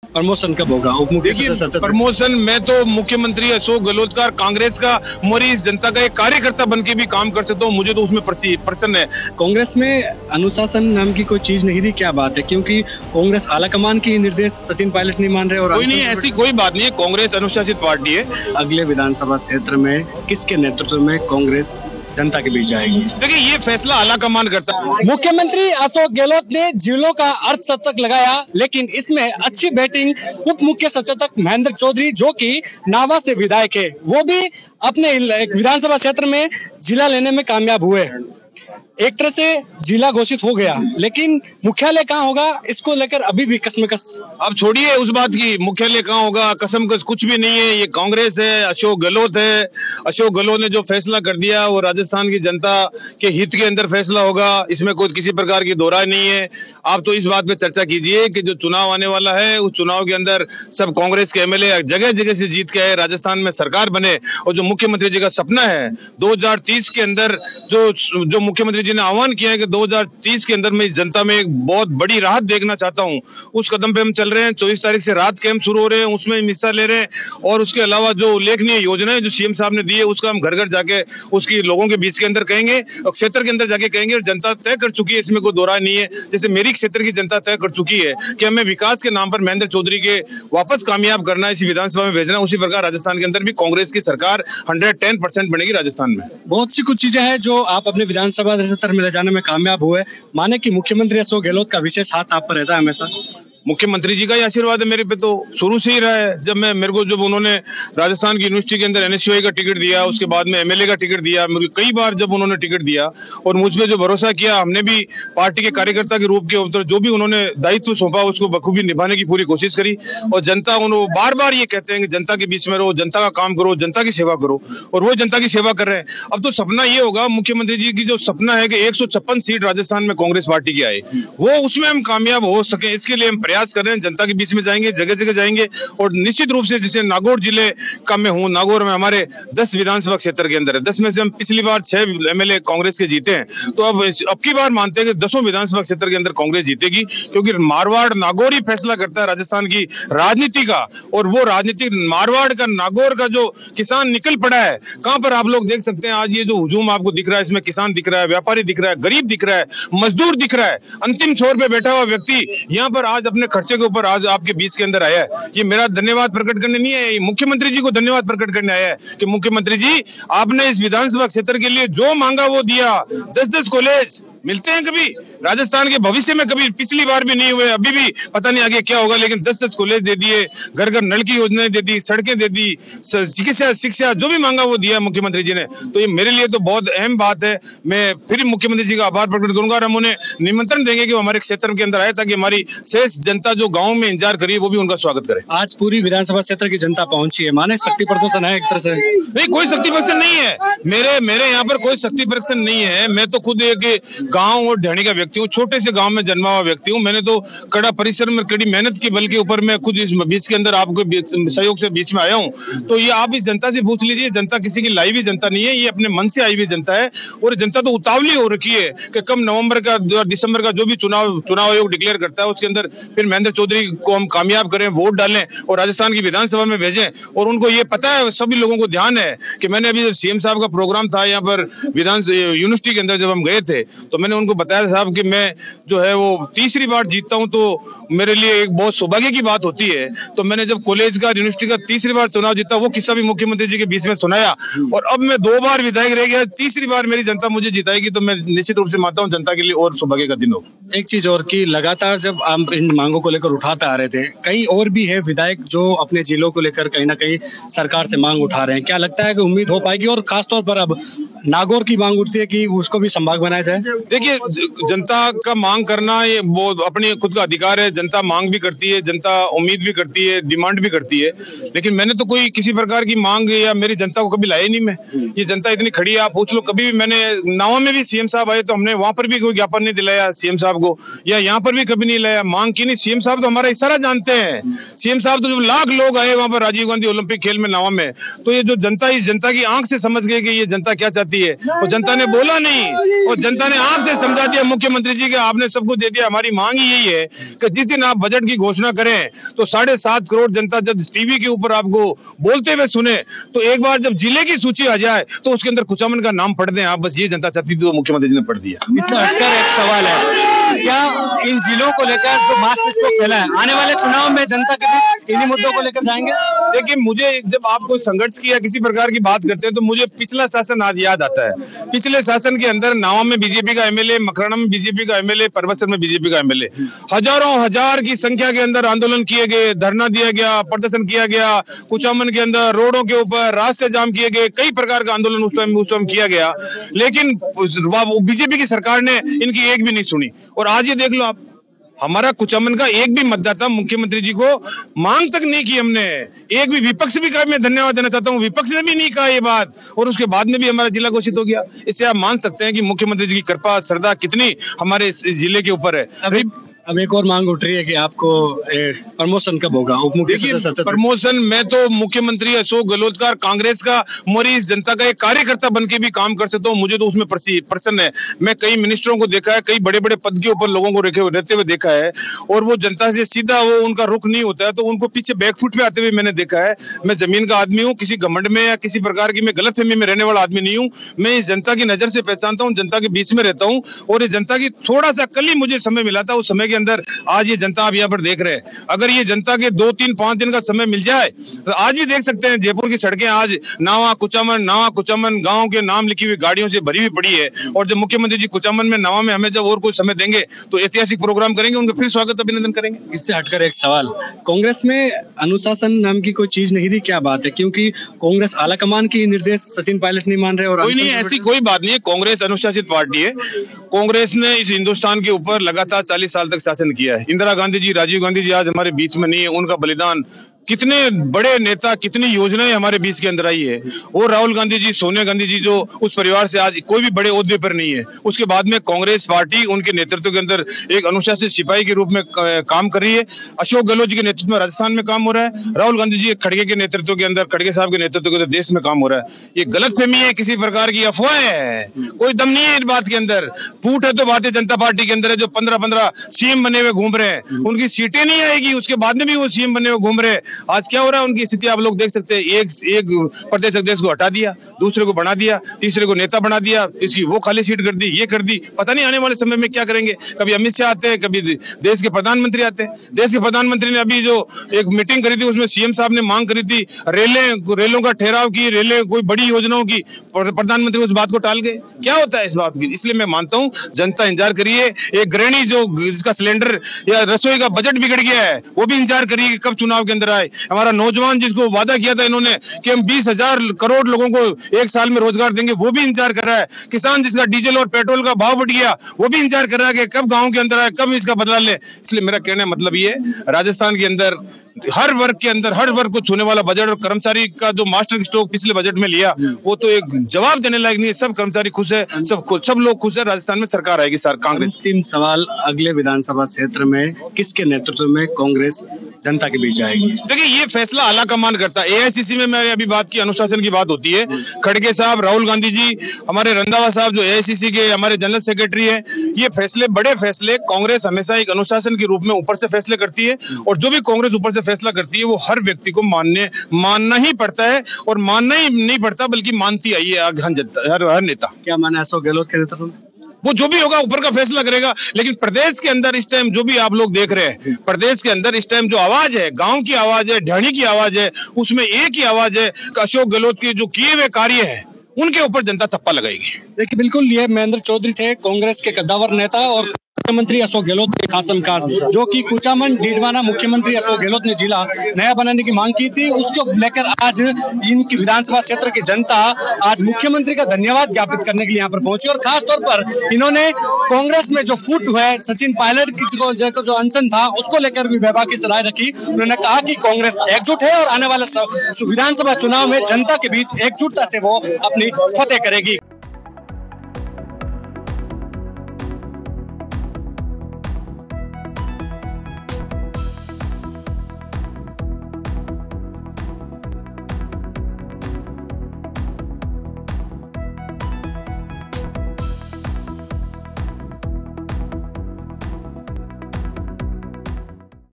Promotion कब होगा? उप मुख्यमंत्री प्रमोशन मैं तो मुख्यमंत्री अशोक गहलोत का कांग्रेस का मोरी जनता का एक कार्यकर्ता बन के भी काम कर सकता हूँ, मुझे तो उसमें प्रसन्न है। कांग्रेस में अनुशासन नाम की कोई चीज नहीं थी, क्या बात है? क्योंकि कांग्रेस आलाकमान की निर्देश सचिन पायलट नहीं मान रहे और कोई नहीं, ऐसी कोई बात नहीं है, कांग्रेस अनुशासित पार्टी है। अगले विधानसभा क्षेत्र में किसके नेतृत्व में कांग्रेस जनता के बीच आएगी? देखिए, ये फैसला आलाकमान करता है। मुख्यमंत्री अशोक गहलोत ने जिलों का अर्धशतक लगाया, लेकिन इसमें अच्छी बैटिंग उप मुख्य सचेतक महेंद्र चौधरी, जो कि नावा से विधायक है, वो भी अपने विधानसभा क्षेत्र में जिला लेने में कामयाब हुए। एक तरह से जिला घोषित हो गया, लेकिन मुख्यालय कहाँ होगा इसको लेकर अभी भी कसमकस। अब छोड़िए उस बात की, मुख्यालय कहाँ होगा, कसमकस कुछ भी नहीं है। ये कांग्रेस है, अशोक गहलोत है। अशोक गहलोत ने जो फैसला कर दिया वो राजस्थान की जनता के हित के अंदर फैसला होगा, इसमें कोई किसी प्रकार की दो राय नहीं है। आप तो इस बात पे चर्चा कीजिए कि जो चुनाव आने वाला है उस चुनाव के अंदर सब कांग्रेस के एमएलए जगह जगह से जीत के आए, राजस्थान में सरकार बने, और जो मुख्यमंत्री जी का सपना है 2030 के अंदर जो मुख्यमंत्री जी ने आह्वान किया है कि 2030 के अंदर मैं जनता में एक बहुत बड़ी राहत देखना चाहता हूं, उस कदम पे हम चल रहे हैं। 24 तारीख से रात कैंप शुरू हो रहे हैं, उसमें हिस्सा ले रहे हैं। और उसके अलावा जो उल्लेखनीय योजनाएं जो सीएम साहब ने दी है उसका हम घर घर जाके उसकी लोगों के बीच के अंदर कहेंगे और क्षेत्र के अंदर जाके कहेंगे। जनता तय कर चुकी है, इसमें कोई दो राय नहीं है। जैसे मेरी क्षेत्र की जनता तय कर चुकी है कि हमें विकास के नाम पर महेंद्र चौधरी के वापस कामयाब करना है, इसी विधानसभा में भेजना, उसी प्रकार राजस्थान के अंदर भी कांग्रेस की सरकार 110% बनेगी राजस्थान में। बहुत सी कुछ चीजें हैं जो आप अपने विधानसभा क्षेत्र में ले जाने में कामयाब हुए। माने कि मुख्यमंत्री अशोक गहलोत का विशेष हाथ आप पर रहता है हमेशा। मुख्यमंत्री जी का ही आशीर्वाद है मेरे पे, तो शुरू से ही रहा है। जब उन्होंने राजस्थान की यूनिवर्सिटी के अंदर एनएसयूआई का टिकट दिया, उसके बाद में एमएलए का टिकट दिया, मुझे कई बार जब उन्होंने टिकट दिया और मुझ पे जो भरोसा किया, हमने भी पार्टी के कार्यकर्ता के रूप के ऊपर जो भी उन्होंने दायित्व सौंपा उसको बखूबी निभाने की पूरी कोशिश करी। और जनता उन्होंने बार बार ये कहते हैं कि जनता के बीच में रहो, जनता का काम करो, जनता की सेवा करो, और वो जनता की सेवा कर रहे हैं। अब तो सपना ये होगा मुख्यमंत्री जी की जो सपना है कि 156 सीट राजस्थान में कांग्रेस पार्टी की आए, वो उसमें हम कामयाब हो सके, इसके लिए हम प्रयास कर रहे हैं। जनता के बीच में जाएंगे, जगह जगह जाएंगे, और निश्चित रूप से जैसे नागौर जिले का मैं हूँ, नागौर में हमारे 10 विधानसभा क्षेत्र के अंदर है, 10 में से हम पिछली बार 6 एमएलए कांग्रेस के जीते हैं, तो अब की बार मानते हैं कि 10 विधानसभा क्षेत्र के अंदर कांग्रेस जीतेगी, क्योंकि मारवाड़ नागौर ही फैसला करता है राजस्थान की राजनीति का। और वो राजनीति मारवाड़ का, नागौर का जो किसान निकल पड़ा है, कहां पर आप लोग देख सकते हैं आज ये जो हुजूम आपको दिख रहा है, इसमें किसान दिख रहा है, व्यापारी दिख रहा है, गरीब दिख रहा है, मजदूर दिख रहा है, अंतिम छोर पे बैठा हुआ व्यक्ति यहाँ पर आज अपने खर्चे के ऊपर आज आपके बीच के अंदर आया है। ये मेरा धन्यवाद प्रकट करने नहीं है, मुख्यमंत्री जी को धन्यवाद प्रकट करने आया है कि मुख्यमंत्री जी आपने इस विधानसभा क्षेत्र के लिए जो मांगा वो दिया। 10-10 कॉलेज मिलते हैं कभी राजस्थान के भविष्य में, कभी पिछली बार भी नहीं हुए, अभी भी पता नहीं आगे क्या होगा, लेकिन 10-10 कॉलेज दे दिए, घर घर नल की योजनाएं दे दी, सड़कें दे दी, चिकित्सा शिक्षा जो भी मांगा वो दिया मुख्यमंत्री जी ने। तो ये मेरे लिए तो बहुत अहम बात है। मैं फिर मुख्यमंत्री जी का आभार प्रकट करूंगा और हम उन्हें निमंत्रण देंगे कि वो हमारे क्षेत्र के अंदर आए, ताकि हमारी शेष जनता जो गाँव में इंतजार करी वो भी उनका स्वागत करे। आज पूरी विधानसभा क्षेत्र की जनता पहुंची है, माने शक्ति प्रदर्शन है एक तरह से? नहीं, कोई शक्ति प्रदर्शन नहीं है, मेरे यहाँ पर कोई शक्ति प्रदर्शन नहीं है। मैं तो खुद एक गाँव और ढाणी का व्यक्ति हूँ, छोटे से गांव में जन्मा हुआ व्यक्ति हूँ। मैंने तो कड़ा परिश्रम में कड़ी मेहनत की, बल्कि ऊपर मैं खुद इस बीच के अंदर आपको सहयोग से बीच में आया हूँ। तो ये आप इस जनता से पूछ लीजिए, जनता किसी की लाई हुई जनता नहीं है, ये अपने मन से आई हुई जनता है। और जनता तो उतावली हो रखी है कि कम नवंबर का दिसंबर का जो भी चुनाव आयोग डिक्लेयर करता है उसके अंदर फिर महेंद्र चौधरी को हम कामयाब करें, वोट डालें और राजस्थान की विधानसभा में भेजें। और उनको ये पता है, सभी लोगों को ध्यान है कि मैंने अभी सीएम साहब का प्रोग्राम था यहाँ पर यूनिवर्सिटी के अंदर, जब हम गए थे तो मैंने उनको बताया साहब कि मैं जो है वो तीसरी बार जीतता हूं तो मेरे लिए एक बहुत सौभाग्य की बात होती है। तो मैंने जब कॉलेज का यूनिवर्सिटी का तीसरी बार चुनाव जीता, वो किस्सा भी मुख्यमंत्री जी के बीच में सुनाया। और अब मैं 2 बार विधायक रह गया, तीसरी बार मेरी जनता मुझे जिताएगी, तो मैं निश्चित रूप से मानता हूं जनता के लिए और सौभाग्य का दिन होगा। एक चीज और की लगातार जब आप इन मांगों को लेकर उठाते आ रहे थे, कई और भी है विधायक जो अपने जिलों को लेकर कहीं ना कहीं सरकार से मांग उठा रहे हैं, क्या लगता है कि उम्मीद हो पाएगी? और खासतौर पर अब नागौर की मांग उठती है कि उसको भी संभाग बनाया जाए। देखिए, जनता का मांग करना ये वो अपनी खुद का अधिकार है। जनता मांग भी करती है, जनता उम्मीद भी करती है, डिमांड भी करती है, लेकिन मैंने तो कोई किसी प्रकार की मांग या मेरी जनता को कभी लाया नहीं। मैं ये जनता इतनी खड़ी है, आप पूछ लो। कभी भी मैंने नावा में भी सीएम साहब आए तो हमने वहां पर भी कोई ज्ञापन नहीं दिलाया सीएम साहब को, या यहाँ पर भी कभी नहीं लाया, मांग की नहीं। सीएम साहब तो हमारा इशारा जानते हैं। सीएम साहब तो जब लाख लोग आए वहां पर राजीव गांधी ओलंपिक खेल में नावा में, तो ये जो जनता, इस जनता की आंख से समझ गई कि ये जनता क्या चाहती है। और जनता ने बोला नहीं, और जनता ने साफ से समझा दिया मुख्यमंत्री जी के आपने सब कुछ दे दिया। हमारी मांग यही है कि जिस दिन आप बजट की घोषणा करें तो 7.5 करोड़ जनता जब टीवी के ऊपर आपको बोलते हुए सुने तो एक बार जब जिले की सूची आ जाए तो उसके अंदर कुचामन का नाम पढ़ दें आप। बस ये जनता चाहती थी तो मुख्यमंत्री जी ने पढ़ दिया। इससे हटकर एक सवाल है, क्या इन जिलों को लेकर जो मार्क्सिस्ट को खेला है आने वाले चुनाव में जनता के बीच इन्हीं मुद्दों को लेकर जाएंगे? देखिए मुझे जब आप कोई संघर्ष की या किसी प्रकार की बात करते हैं तो मुझे पिछला शासन आज याद आता है। पिछले शासन के अंदर नावा में बीजेपी का एमएलए, मकराना में बीजेपी का एमएलए, परबतसर में बीजेपी का एमएलए, हजारों हजार की संख्या के अंदर आंदोलन किए गए, धरना दिया गया, प्रदर्शन किया गया, कुचामन के अंदर रोडों के ऊपर रास्ते जाम किए गए, कई प्रकार का आंदोलन उस टाइम किया गया, लेकिन बीजेपी की सरकार ने इनकी एक भी नहीं सुनी। और आज ये देख लो आप, हमारा कुचामन का एक भी मतदाता मुख्यमंत्री जी को मांग तक नहीं की हमने। एक भी विपक्ष भी का मैं धन्यवाद देना चाहता हूँ, विपक्ष ने भी नहीं कहा ये बात और उसके बाद में भी हमारा जिला घोषित हो गया। इससे आप मान सकते हैं कि मुख्यमंत्री जी की कृपा श्रद्धा कितनी हमारे इस जिले के ऊपर है। अब एक और मांग उठ रही है कि आपको प्रमोशन कब होगा? प्रमोशन मैं तो मुख्यमंत्री अशोक गहलोत का कांग्रेस का मोरी इस जनता का एक कार्यकर्ता बन के भी काम कर सकता हूँ, मुझे तो उसमें प्रसन्न है। मैं कई मिनिस्टरों को देखा है, कई बड़े बड़े पद के ऊपर लोगों को रहते हुए देखा है और वो जनता से सीधा वो उनका रुख नहीं होता है तो उनको पीछे बैकफुट पे आते हुए मैंने देखा है। मैं जमीन का आदमी हूँ, किसी घमंड में या किसी प्रकार की मैं गलतफहमी में रहने वाला आदमी नहीं हूँ। मैं इस जनता की नजर से पहचानता हूँ, जनता के बीच में रहता हूँ और ये जनता की थोड़ा सा कल ही मुझे समय मिला था, उस समय के अंदर आज ये जनता आप यहाँ पर देख रहे हैं। अगर ये जनता के 2, 3, 5 दिन का समय मिल जाए तो आज भी देख सकते हैं जयपुर की सड़कें आज नावा कुचामन गांव के नाम लिखी हुई गाड़ियों से भरी हुई पड़ी है। और जब मुख्यमंत्री जी कुचामन में नावा में हमें जब और कुछ समय देंगे तो ऐतिहासिक प्रोग्राम करेंगे, उनका फिर स्वागत अभिनंदन करेंगे। इससे हटकर एक सवाल, कांग्रेस में अनुशासन नाम की कोई चीज नहीं थी, क्या बात है? क्योंकि कांग्रेस आलाकमान की निर्देश सचिन पायलट नहीं मान रहे और कोई नहीं, ऐसी कोई बात नहीं है। कांग्रेस अनुशासित पार्टी है। कांग्रेस ने इस हिंदुस्तान के ऊपर लगातार 40 साल तक शासन किया है। इंदिरा गांधी जी, राजीव गांधी जी आज हमारे बीच में नहीं है, उनका बलिदान, कितने बड़े नेता, कितनी योजनाएं हमारे बीच के अंदर आई है। और राहुल गांधी जी, सोनिया गांधी जी जो उस परिवार से आज कोई भी बड़े ओहदे पर नहीं है। उसके बाद में कांग्रेस पार्टी उनके नेतृत्व के अंदर एक अनुशासित सिपाही के रूप में काम कर रही है। अशोक गहलोत जी के नेतृत्व में राजस्थान में काम हो रहा है, राहुल गांधी जी खड़गे के नेतृत्व के अंदर, खड़गे साहब के नेतृत्व के अंदर देश में काम हो रहा है। ये गलतफहमी है, किसी प्रकार की अफवाह है, कोई दम नहीं है इस बात के अंदर। फूट है तो भारतीय जनता पार्टी के अंदर है, जो 15-15 सीएम बने हुए घूम रहे हैं, उनकी सीटें नहीं आएगी, उसके बाद में भी वो सीएम बने हुए घूम रहे हैं। आज क्या हो रहा है उनकी स्थिति आप लोग देख सकते हैं। एक प्रदेश अध्यक्ष को हटा दिया, दूसरे को बढ़ा दिया, तीसरे को नेता बना दिया, इसकी वो खाली सीट कर दी, ये कर दी। पता नहीं आने वाले समय में क्या करेंगे। कभी अमित शाह आते हैं, कभी देश के प्रधानमंत्री आते हैं। देश के प्रधानमंत्री ने अभी जो एक मीटिंग करी थी उसमें सीएम साहब ने मांग करी थी रेलों का ठहराव की, रेलें कोई बड़ी योजनाओं की, प्रधानमंत्री उस बात को टाल गए। क्या होता है इस बात की? इसलिए मैं मानता हूँ जनता इंतजार करिए। एक गृहिणी जो जिसका सिलेंडर या रसोई का बजट बिगड़ गया है वो भी इंतजार करिए कब चुनाव के अंदर आए। हमारा नौजवान जिसको वादा किया था इन्होंने कि हम 20,000 करोड़ लोगों को एक साल में रोजगार देंगे, वो भी इंतजार कर रहा है। किसान जिसका डीजल और पेट्रोल का भाव बढ़ गया वो भी इंतजार कर रहा है कि कब गांव के अंदर आए, कब इसका बदला ले। इसलिए मेरा कहने का मतलब ये है, राजस्थान के अंदर हर वर्ग के अंदर हर वर्ग को छूने वाला बजट और कर्मचारी का जो मास्टर स्ट्रोक पिछले बजट में लिया वो तो एक जवाब देने लायक नहीं है। सब कर्मचारी खुश है, सब लोग खुश है। राजस्थान में सरकार आएगी कांग्रेस। 3 सवाल, अगले विधानसभा क्षेत्र में किसके नेतृत्व में कांग्रेस जनता के बीच आएगी? देखिए ये फैसला आलाकमान करता है। एआईसीसी में मैं अभी बात की, अनुशासन की बात होती है। खड़गे साहब, राहुल गांधी जी, हमारे रंधावा साहब जो एआईसीसी के हमारे जनरल सेक्रेटरी है, ये फैसले, बड़े फैसले कांग्रेस हमेशा एक अनुशासन के रूप में ऊपर से फैसले करती है और जो भी कांग्रेस ऊपर से फैसला करती है वो हर व्यक्ति को मानना ही पड़ता है और मानना ही नहीं पड़ता बल्कि मानती आई है हर नेता। क्या माना अशोक गहलोत के नेतृत्व में? वो जो भी होगा ऊपर का फैसला करेगा। लेकिन प्रदेश के अंदर इस टाइम जो भी आप लोग देख रहे हैं, प्रदेश के अंदर इस टाइम जो आवाज है, गांव की आवाज है, ढाणी की आवाज है, उसमें एक ही आवाज है कि अशोक गहलोत के जो किए हुए कार्य है उनके ऊपर जनता थप्पा लगाएगी। देखिए बिल्कुल, ये महेंद्र चौधरी थे, कांग्रेस के कद्दावर नेता और मुख्यमंत्री अशोक गहलोत के खासमखास, जो कि कुचामन डीडवाना मुख्यमंत्री अशोक गहलोत ने जिला नया बनाने की मांग की थी, उसको लेकर आज इनकी विधानसभा क्षेत्र की जनता आज मुख्यमंत्री का धन्यवाद ज्ञापित करने के लिए यहाँ पर पहुंची और खास तौर पर इन्होंने कांग्रेस में जो फूट हुआ है, सचिन पायलट की जो अनशन था उसको लेकर भी बेबाकी से राय रखी। उन्होंने कहा कि कांग्रेस एकजुट है और आने वाले विधानसभा चुनाव में जनता के बीच एकजुटता से वो अपनी फतेह करेगी।